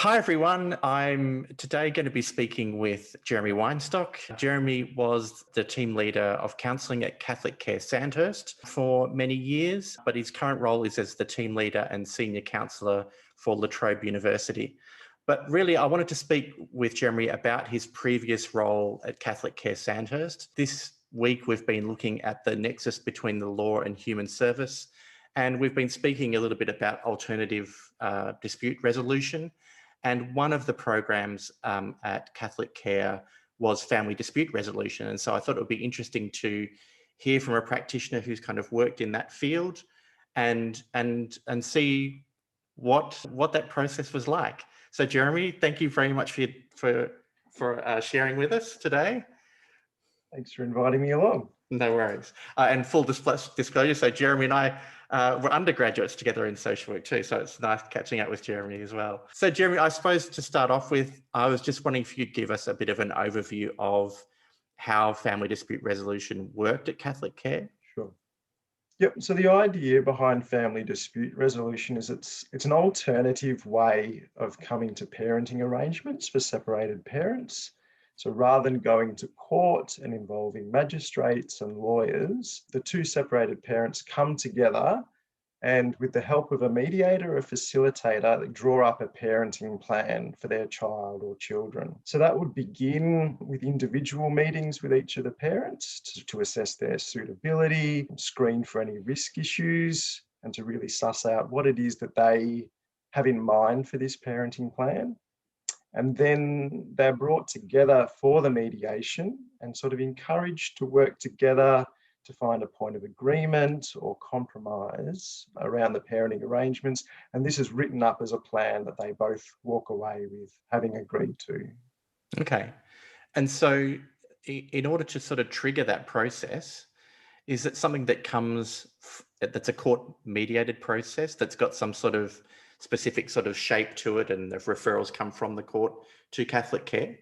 Hi everyone. I'm today going to be speaking with Jeremy Weinstock. Jeremy was the team leader of counselling at Catholic Care Sandhurst for many years, but his current role is as the team leader and senior counsellor for La Trobe University. But really, I wanted to speak with Jeremy about his previous role at Catholic Care Sandhurst. This week, we've been looking at the nexus between the law and human service, and we've been speaking a little bit about alternative dispute resolution. And one of the programs at Catholic Care was family dispute resolution. And so I thought it would be interesting to hear from a practitioner who's kind of worked in that field and see what that process was like. So Jeremy, thank you very much for sharing with us today. Thanks for inviting me along. No worries. And full disclosure, so Jeremy and I were undergraduates together in social work too, so it's nice catching up with Jeremy as well. So Jeremy, I suppose to start off with, I was just wondering if you'd give us a bit of an overview of how family dispute resolution worked at Catholic Care. Sure. Yep. So the idea behind family dispute resolution is it's an alternative way of coming to parenting arrangements for separated parents. So rather than going to court and involving magistrates and lawyers, the two separated parents come together and with the help of a mediator or facilitator, they draw up a parenting plan for their child or children. So that would begin with individual meetings with each of the parents to assess their suitability, screen for any risk issues, and to really suss out what it is that they have in mind for this parenting plan. And then they're brought together for the mediation and sort of encouraged to work together to find a point of agreement or compromise around the parenting arrangements. And this is written up as a plan that they both walk away with having agreed to. Okay. And so in order to sort of trigger that process, is it something that that's a court mediated process that's got some sort of specific sort of shape to it and the referrals come from the court to Catholic Care?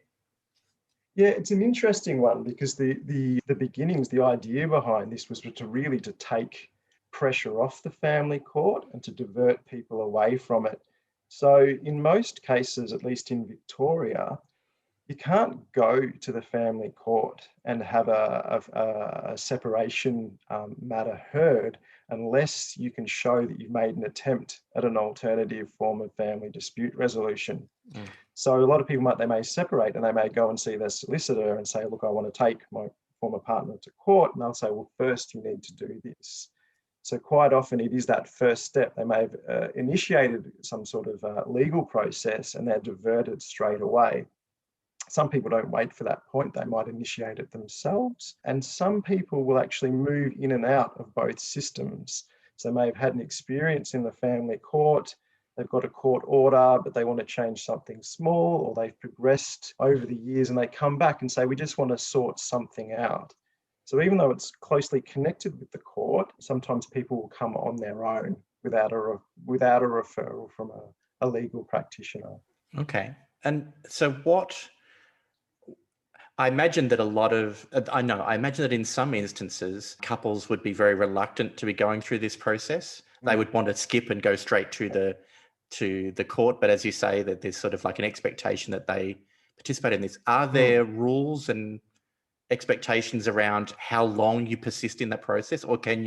Yeah, it's an interesting one because the beginnings, the idea behind this was to take pressure off the family court and to divert people away from it. So in most cases, at least in Victoria, you can't go to the family court and have a separation matter heard unless you can show that you've made an attempt at an alternative form of family dispute resolution. Mm. So a lot of people they may separate and they may go and see their solicitor and say, look, I want to take my former partner to court. And they'll say, well, first you need to do this. So quite often it is that first step. They may have initiated some sort of legal process and they're diverted straight away. Some people don't wait for that point. They might initiate it themselves. And some people will actually move in and out of both systems. So they may have had an experience in the family court. They've got a court order, but they want to change something small, or they've progressed over the years and they come back and say, we just want to sort something out. So even though it's closely connected with the court, sometimes people will come on their own without a referral from a legal practitioner. Okay. And so I imagine that I imagine that in some instances, couples would be very reluctant to be going through this process. They would want to skip and go straight to the court. But as you say, that there's sort of like an expectation that they participate in this. Are there rules and expectations around how long you persist in that process? Or can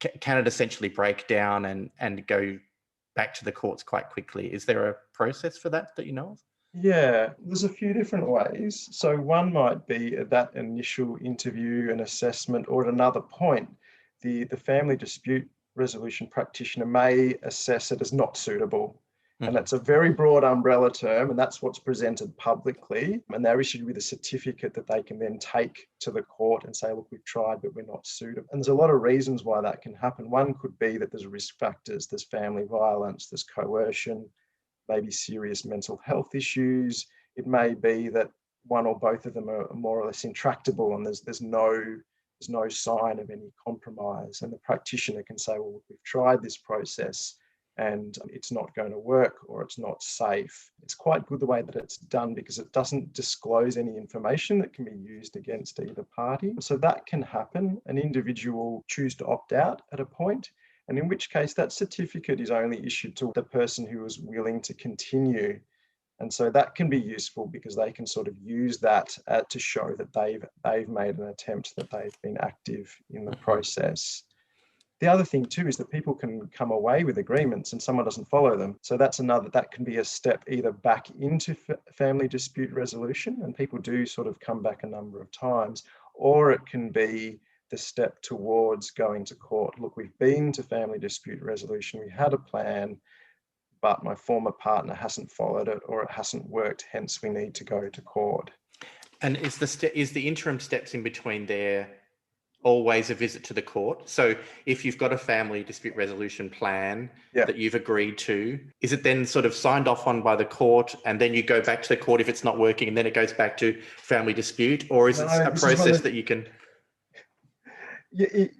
it essentially break down and go back to the courts quite quickly? Is there a process for that you know of? Yeah, there's a few different ways. So one might be at that initial interview and assessment, or at another point, the family dispute resolution practitioner may assess it as not suitable. And that's a very broad umbrella term, and that's what's presented publicly. And they're issued with a certificate that they can then take to the court and say, look, we've tried, but we're not suitable. And there's a lot of reasons why that can happen. One could be that there's risk factors, there's family violence, there's coercion, maybe serious mental health issues. It may be that one or both of them are more or less intractable and there's no sign of any compromise. And the practitioner can say, well, we've tried this process and it's not going to work or it's not safe. It's quite good the way that it's done because it doesn't disclose any information that can be used against either party. So that can happen. An individual choose to opt out at a point. And in which case that certificate is only issued to the person who is willing to continue. And so that can be useful because they can sort of use that to show that they've made an attempt, that they've been active in the process. The other thing too is that people can come away with agreements and someone doesn't follow them. So that can be a step either back into family dispute resolution, and people do sort of come back a number of times, or it can be the step towards going to court. Look, we've been to family dispute resolution, we had a plan, but my former partner hasn't followed it or it hasn't worked, hence we need to go to court. And is the interim steps in between there always a visit to the court? So if you've got a family dispute resolution plan that you've agreed to, is it then sort of signed off on by the court and then you go back to the court if it's not working and then it goes back to family dispute? Or is it a process that you can...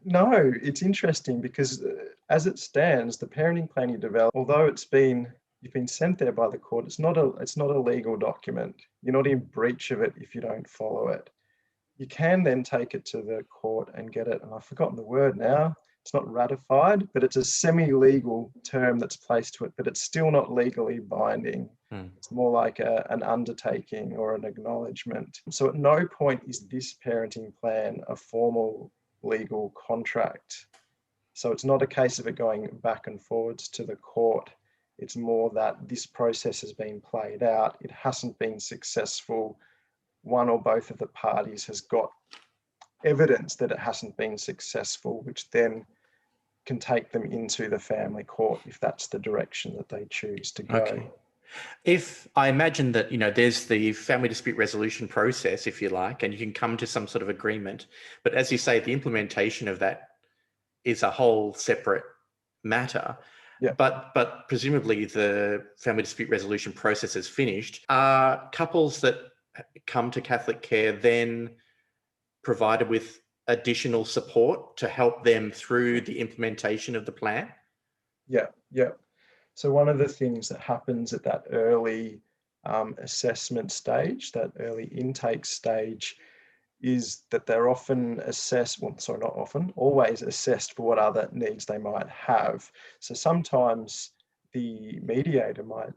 No, it's interesting because as it stands, the parenting plan you develop, although you've been sent there by the court, it's not a legal document. You're not in breach of it if you don't follow it. You can then take it to the court and get it, and I've forgotten the word now, it's not ratified, but it's a semi-legal term that's placed to it, but it's still not legally binding. It's more like an undertaking or an acknowledgement. So at no point is this parenting plan a formal legal contract. So it's not a case of it going back and forwards to the court. It's more that this process has been played out. It hasn't been successful. One or both of the parties has got evidence that it hasn't been successful, which then can take them into the family court if that's the direction that they choose to go. Okay. If I imagine that, there's the family dispute resolution process, if you like, and you can come to some sort of agreement, but as you say, the implementation of that is a whole separate matter. Yeah. But presumably the family dispute resolution process is finished. Are couples that come to Catholic Care then provided with additional support to help them through the implementation of the plan? Yeah. So one of the things that happens at that early assessment stage, that early intake stage, is that they're often assessed, not often, always assessed for what other needs they might have. So sometimes the mediator might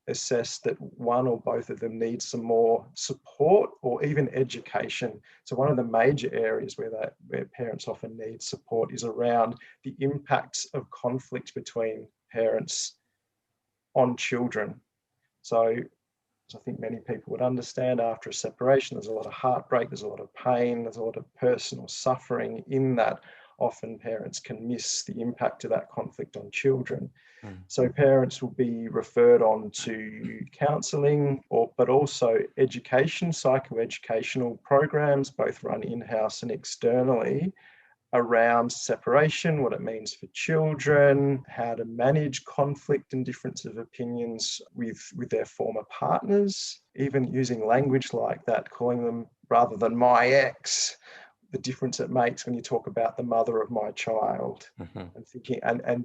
assess that one or both of them need some more support or even education. So one of the major areas where parents often need support is around the impacts of conflict between parents on children. So I think many people would understand, after a separation, there's a lot of heartbreak, there's a lot of pain, there's a lot of personal suffering in that. Often parents can miss the impact of that conflict on children. So parents will be referred on to counselling, but also education, psychoeducational programs, both run in-house and externally, around separation, what it means for children, how to manage conflict and difference of opinions with their former partners, even using language like that, calling them, rather than my ex, the difference it makes when you talk about the mother of my child, and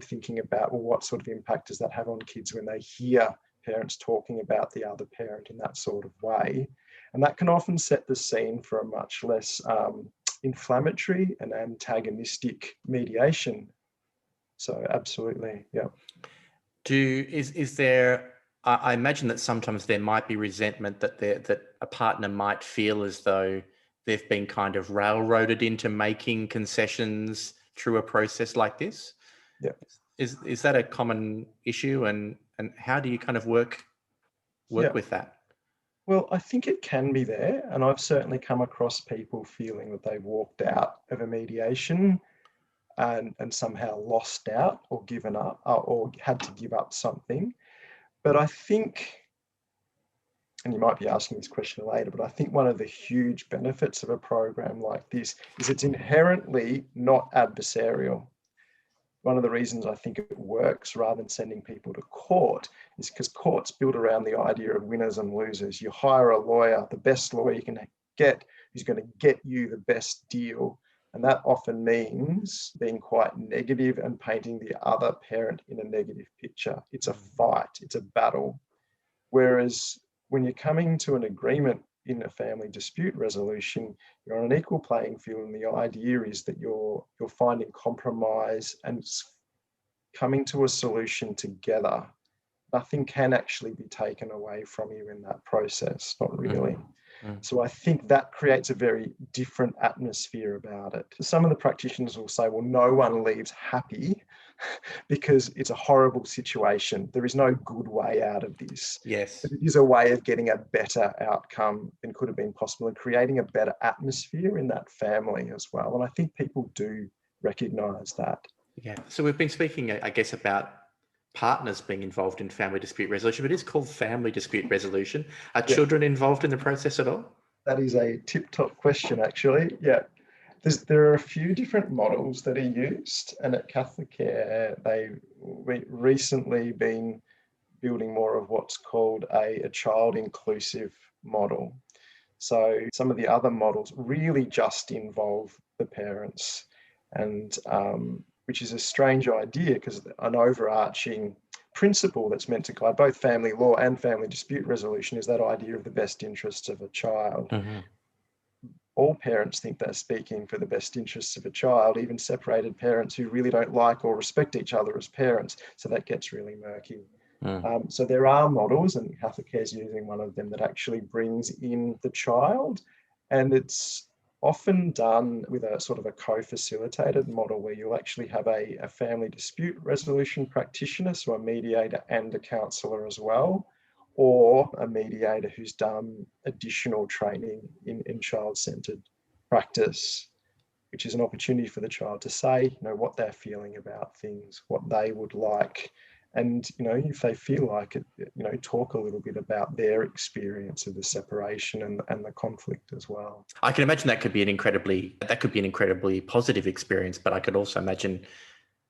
thinking about, well, what sort of impact does that have on kids when they hear parents talking about the other parent in that sort of way. And that can often set the scene for a much less inflammatory and antagonistic mediation. So absolutely, yeah. Is there? I imagine that sometimes there might be resentment that a partner might feel as though they've been kind of railroaded into making concessions through a process like this. Yeah. Is that a common issue, and how do you kind of work with that? Well, I think it can be there, and I've certainly come across people feeling that they've walked out of a mediation and somehow lost out or given up or had to give up something. But I think, and you might be asking this question later, but I think one of the huge benefits of a program like this is it's inherently not adversarial. One of the reasons I think it works rather than sending people to court is because court's built around the idea of winners and losers. You hire a lawyer, the best lawyer you can get, who's going to get you the best deal. And that often means being quite negative and painting the other parent in a negative picture. It's a fight, it's a battle. Whereas when you're coming to an agreement in a family dispute resolution, you're on an equal playing field, and the idea is that you're finding compromise and coming to a solution together, nothing can actually be taken away from you in that process, not really. So I think that creates a very different atmosphere about it. Some of the practitioners will say, well, no one leaves happy because it's a horrible situation. There is no good way out of this. Yes. But it is a way of getting a better outcome than could have been possible and creating a better atmosphere in that family as well. And I think people do recognise that. Yeah. So we've been speaking, I guess, about partners being involved in family dispute resolution, but it's called family dispute resolution. Are children involved in the process at all? That is a tip-top question, actually. Yeah. There are a few different models that are used, and at Catholic Care, they've recently been building more of what's called a child-inclusive model. So some of the other models really just involve the parents, and which is a strange idea because an overarching principle that's meant to guide both family law and family dispute resolution is that idea of the best interests of a child. All parents think they're speaking for the best interests of a child, even separated parents who really don't like or respect each other as parents. So that gets really murky. So there are models, and Catholic Care is using one of them, that actually brings in the child, and it's often done with a sort of a co-facilitated model where you'll actually have a family dispute resolution practitioner, so a mediator and a counsellor as well, or a mediator who's done additional training in child-centred practice, which is an opportunity for the child to say, what they're feeling about things, what they would like. And, if they feel like it, talk a little bit about their experience of the separation and the conflict as well. I can imagine that could be an incredibly positive experience, but I could also imagine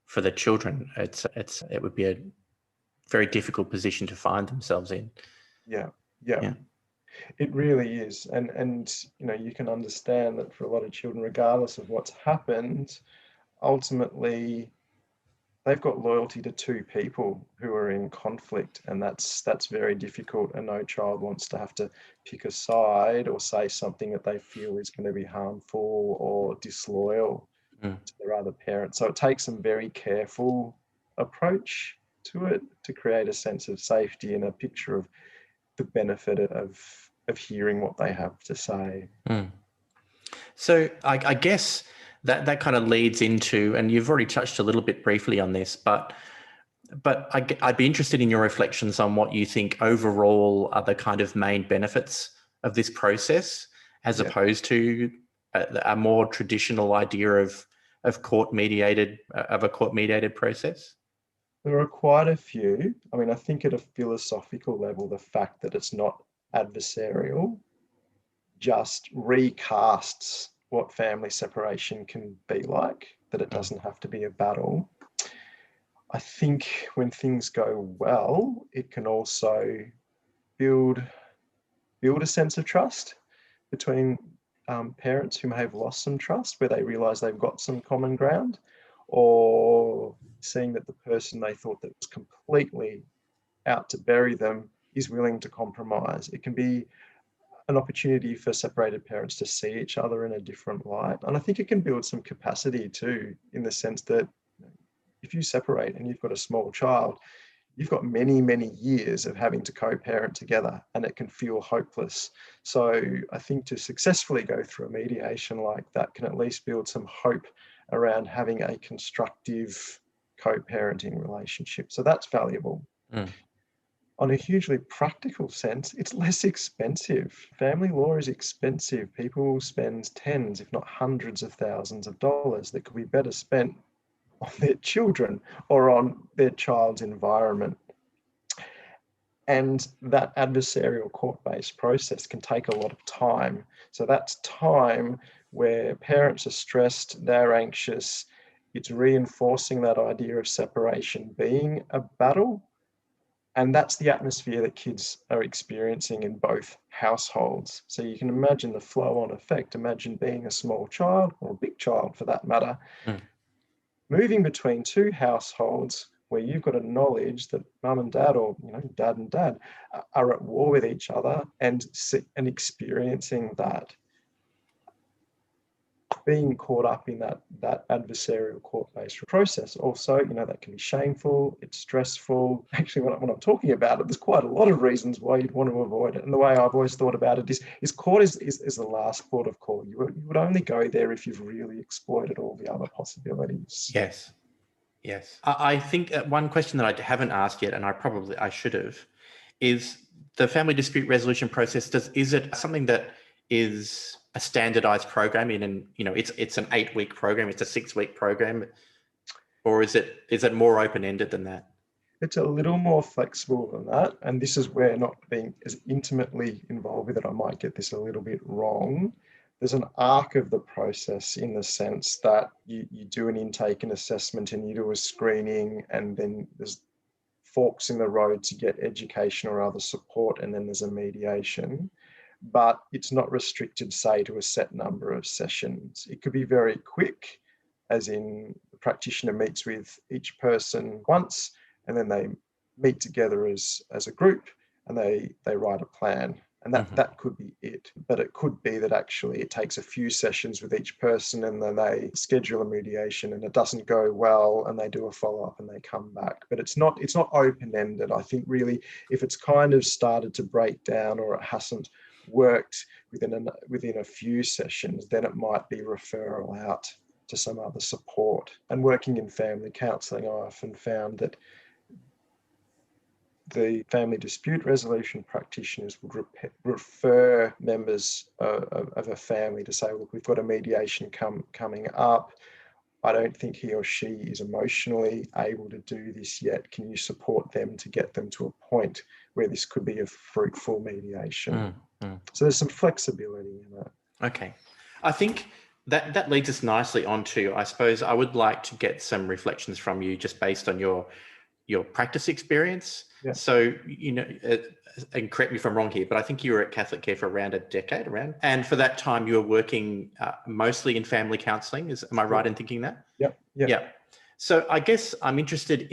for the children, it would be a very difficult position to find themselves in. Yeah. It really is. And you can understand that for a lot of children, regardless of what's happened, ultimately they've got loyalty to two people who are in conflict, and that's very difficult, and no child wants to have to pick a side or say something that they feel is going to be harmful or disloyal to their other parent. So it takes some very careful approach to it to create a sense of safety and a picture of the benefit of hearing what they have to say. So I guess that kind of leads into, and you've already touched a little bit briefly on this, but I'd be interested in your reflections on what you think overall are the kind of main benefits of this process, as opposed to a more traditional idea of a court mediated process. There are quite a few. I mean, I think at a philosophical level, the fact that it's not adversarial just recasts what family separation can be like, that it doesn't have to be a battle. I think when things go well, it can also build a sense of trust between parents who may have lost some trust, where they realise they've got some common ground, or seeing that the person they thought that was completely out to bury them is willing to compromise. It can be an opportunity for separated parents to see each other in a different light. And I think it can build some capacity too, in the sense that if you separate and you've got a small child, you've got many, many years of having to co-parent together, and it can feel hopeless. So I think to successfully go through a mediation like that can at least build some hope around having a constructive co-parenting relationship. So that's valuable. On a hugely practical sense, it's less expensive. Family law is expensive. People spend tens, if not hundreds of thousands of dollars that could be better spent on their children or on their child's environment. And that adversarial court-based process can take a lot of time. So that's time where parents are stressed, they're anxious. It's reinforcing that idea of separation being a battle. And that's the atmosphere that kids are experiencing in both households. So you can imagine the flow-on effect. Imagine being a small child, or a big child for that matter, moving between two households where you've got a knowledge that mum and dad, or dad and dad, are at war with each other, and experiencing that. being caught up in that adversarial court-based process also, that can be shameful, it's stressful. Actually, when I'm talking about it, there's quite a lot of reasons why you'd want to avoid it. And the way I've always thought about it is court is the last port of call. You would only go there if you've really exploited all the other possibilities. Yes. I think one question that I haven't asked yet, and I should have, is the family dispute resolution process. Is it something that is a standardized program it's an 8-week program, it's a 6-week program, or is it more open-ended than that? It's a little more flexible than that. And this is where, not being as intimately involved with it, I might get this a little bit wrong. There's an arc of the process in the sense that you do an intake and assessment, and you do a screening, and then there's forks in the road to get education or other support, and then there's a mediation. But it's not restricted, say, to a set number of sessions. It could be very quick, as in the practitioner meets with each person once, and then they meet together as a group, and they write a plan. And that could be it. But it could be that actually it takes a few sessions with each person, and then they schedule a mediation and it doesn't go well, and they do a follow-up and they come back. But it's not open-ended. I think really, if it's kind of started to break down, or it hasn't worked within a few sessions, then it might be referral out to some other support. And working in family counselling, I often found that the family dispute resolution practitioners would refer members of a family to say, look, we've got a mediation coming up. I don't think he or she is emotionally able to do this yet. Can you support them to get them to a point where this could be a fruitful mediation? So there's some flexibility in that. Okay. I think that leads us nicely onto, I suppose, I would like to get some reflections from you just based on your practice experience. Yeah. So, and correct me if I'm wrong here, but I think you were at Catholic Care for around a decade, and for that time you were working mostly in family counselling. Am I right in thinking that? Yeah. So I guess I'm interested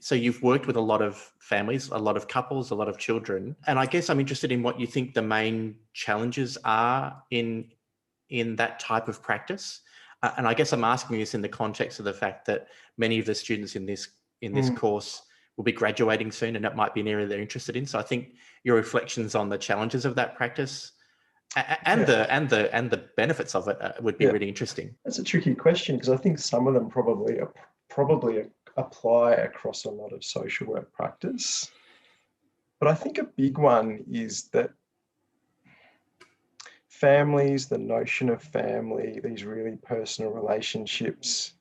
so you've worked with a lot of families, a lot of couples, a lot of children, and I guess I'm interested in what you think the main challenges are in that type of practice. And I guess I'm asking this in the context of the fact that many of the students in this course will be graduating soon, and that might be an area they're interested in. So I think your reflections on the challenges of that practice and the benefits of it would be really interesting. That's a tricky question, because I think some of them probably apply across a lot of social work practice. But I think a big one is that families, the notion of family, these really personal relationships,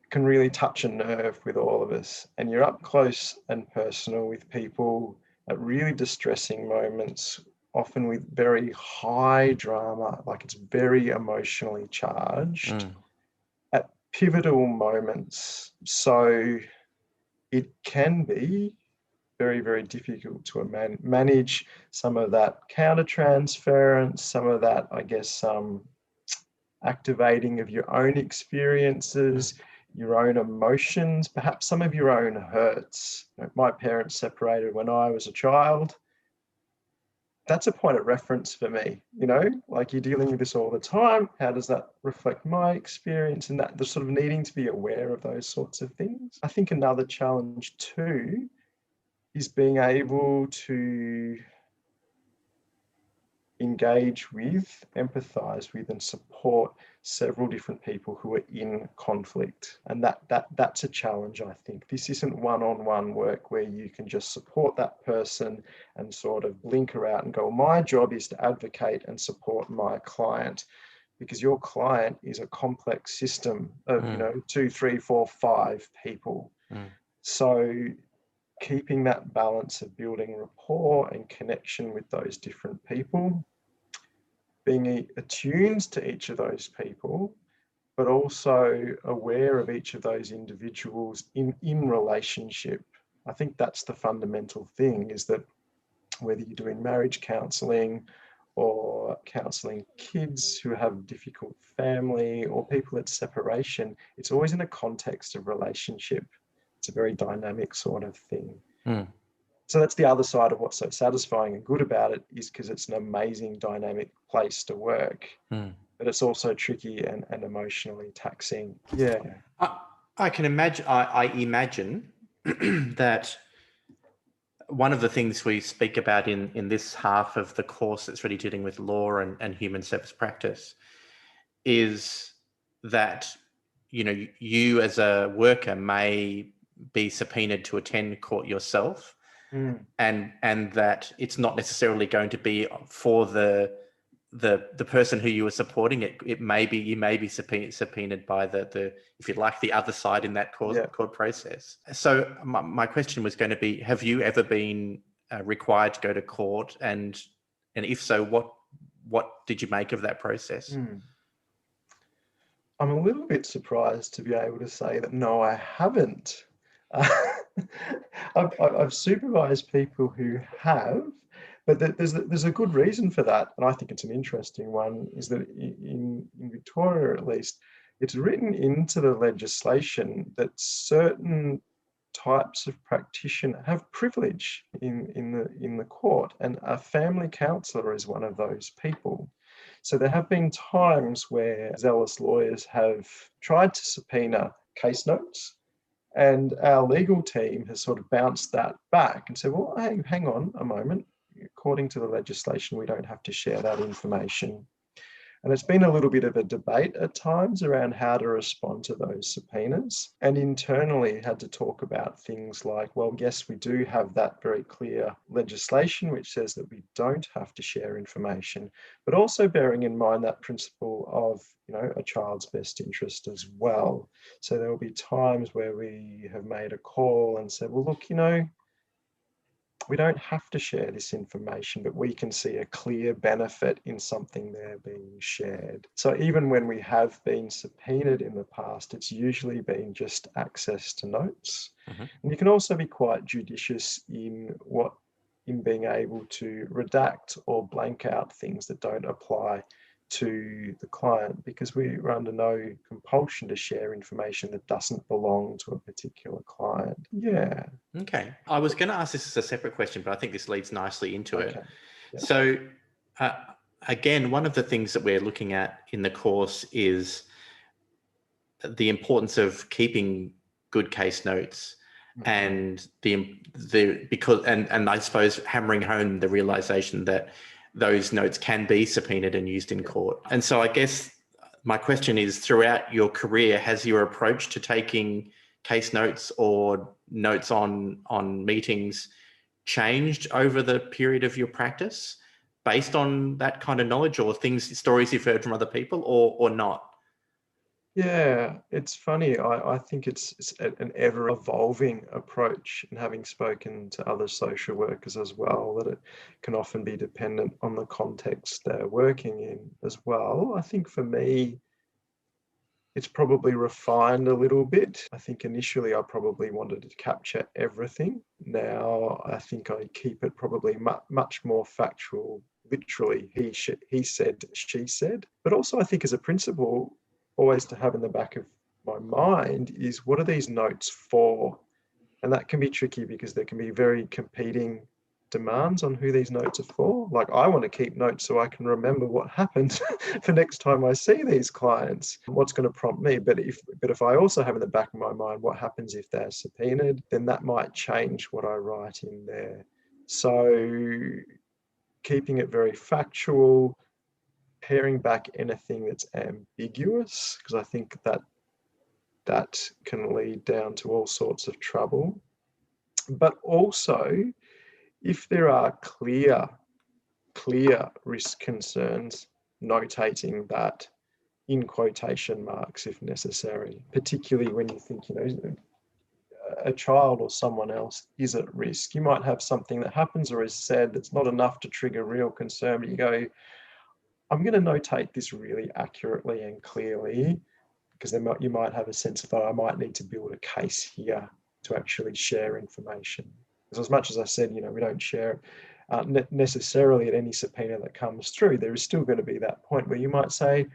can really touch a nerve with all of us. And you're up close and personal with people at really distressing moments, often with very high drama, like it's very emotionally charged at pivotal moments. So it can be very, very difficult to manage some of that countertransference, some of that, I guess, activating of your own experiences, your own emotions, perhaps some of your own hurts. My parents separated when I was a child. That's a point of reference for me, like you're dealing with this all the time. How does that reflect my experience? And that the sort of needing to be aware of those sorts of things. I think another challenge too is being able to engage with, empathise with, and support several different people who are in conflict. And that's a challenge, I think. This isn't one-on-one work where you can just support that person and sort of blinker out and go, my job is to advocate and support my client, because your client is a complex system of, 2, 3, 4, 5 people. So keeping that balance of building rapport and connection with those different people, being attuned to each of those people, but also aware of each of those individuals in relationship. I think that's the fundamental thing, is that whether you're doing marriage counselling or counselling kids who have difficult family or people at separation, it's always in a context of relationship. It's a very dynamic sort of thing. So that's the other side of what's so satisfying and good about it, is because it's an amazing dynamic place to work. but it's also tricky and emotionally taxing. Yeah. I can imagine. I imagine that one of the things we speak about in this half of the course that's really dealing with law and human service practice is that, you know, you as a worker may be subpoenaed to attend court yourself, and that it's not necessarily going to be for the person who you are supporting. It may be, you may be subpoenaed by the if you like, the other side in that court process. So my question was going to be, have you ever been required to go to court, and if so, what did you make of that process? I'm a little bit surprised to be able to say that no, I haven't. Uh, I've supervised people who have, but there's a good reason for that, and I think it's an interesting one. Is that in Victoria, at least, it's written into the legislation that certain types of practitioner have privilege in the court, and a family counsellor is one of those people. So there have been times where zealous lawyers have tried to subpoena case notes, and our legal team has sort of bounced that back and said, well, hey, hang on a moment. According to the legislation, we don't have to share that information. And it's been a little bit of a debate at times around how to respond to those subpoenas. And internally had to talk about things like, well, yes, we do have that very clear legislation which says that we don't have to share information, but also bearing in mind that principle of, you know, a child's best interest as well. So there will be times where we have made a call and said, well, look, you know, we don't have to share this information, but we can see a clear benefit in something there being shared. So even when we have been subpoenaed in the past, it's usually been just access to notes. And you can also be quite judicious in being able to redact or blank out things that don't apply to the client, because we're under no compulsion to share information that doesn't belong to a particular client. Yeah. Okay. I was going to ask this as a separate question, but I think this leads nicely into it. Yeah. So, again, one of the things that we're looking at in the course is the importance of keeping good case notes, and and I suppose hammering home the realization that those notes can be subpoenaed and used in court. And so I guess my question is, throughout your career, has your approach to taking case notes or notes on meetings changed over the period of your practice based on that kind of knowledge, or stories you've heard from other people, or not? Yeah, it's funny. I think it's an ever evolving approach, and having spoken to other social workers as well, that it can often be dependent on the context they're working in as well. I think for me, it's probably refined a little bit. I think initially I probably wanted to capture everything. Now I think I keep it probably much more factual, literally he said, she said. But also I think as a principle, always to have in the back of my mind is, what are these notes for? And that can be tricky because there can be very competing demands on who these notes are for. Like, I want to keep notes so I can remember what happened for next time I see these clients, what's going to prompt me. But if I also have in the back of my mind what happens if they're subpoenaed, then that might change what I write in there. So keeping it very factual, paring back anything that's ambiguous, because I think that can lead down to all sorts of trouble. But also, if there are clear risk concerns, notating that in quotation marks if necessary, particularly when you think, you know, a child or someone else is at risk. You might have something that happens or is said that's not enough to trigger real concern, but you go, I'm going to notate this really accurately and clearly, because you might have a sense that I might need to build a case here to actually share information. Because as much as I said, you know, we don't share necessarily at any subpoena that comes through, there is still going to be that point where you might say,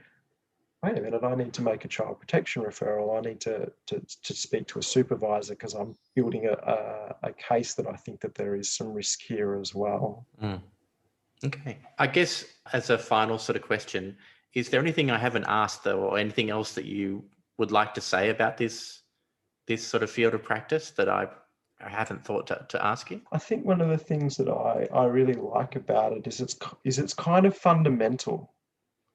wait a minute, I need to make a child protection referral. I need to speak to a supervisor because I'm building a case that I think that there is some risk here as well. Okay. I guess as a final sort of question, Is there anything I haven't asked though, or anything else that you would like to say about this sort of field of practice that I haven't thought to ask you? I think one of the things that I really like about it is it's kind of fundamental.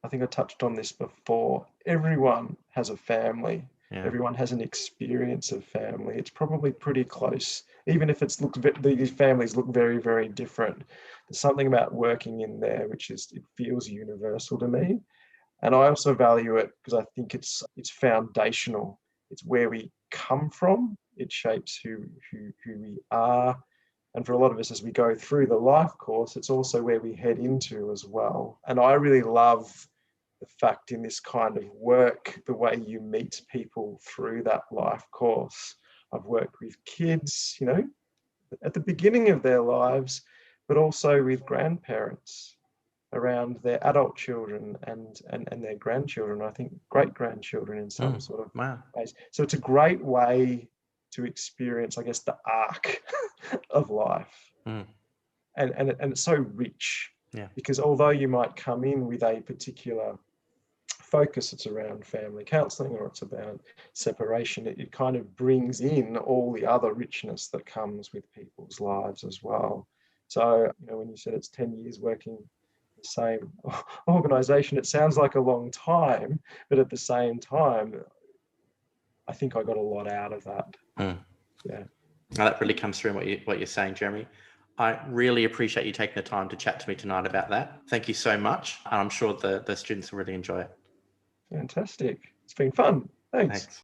I think I touched on this before. Everyone has a family. Yeah. Everyone has an experience of family. It's probably pretty close, even if these families look very, very different. There's something about working in there it feels universal to me. And I also value it because I think it's foundational. It's where we come from. It shapes who we are. And for a lot of us, as we go through the life course, it's also where we head into as well. And I really love the fact in this kind of work, the way you meet people through that life course. I've worked with kids, at the beginning of their lives, but also with grandparents around their adult children and their grandchildren, I think great-grandchildren in some sort of ways. So it's a great way to experience, I guess, the arc of life. And it's so rich, because although you might come in with a particular focus, it's around family counselling or it's about separation, it kind of brings in all the other richness that comes with people's lives as well. So, when you said it's 10 years working the same organisation, it sounds like a long time, but at the same time, I think I got a lot out of that. Yeah. Now that really comes through in what you're saying, Jeremy. I really appreciate you taking the time to chat to me tonight about that. Thank you so much. And I'm sure the students will really enjoy it. Fantastic. It's been fun. Thanks.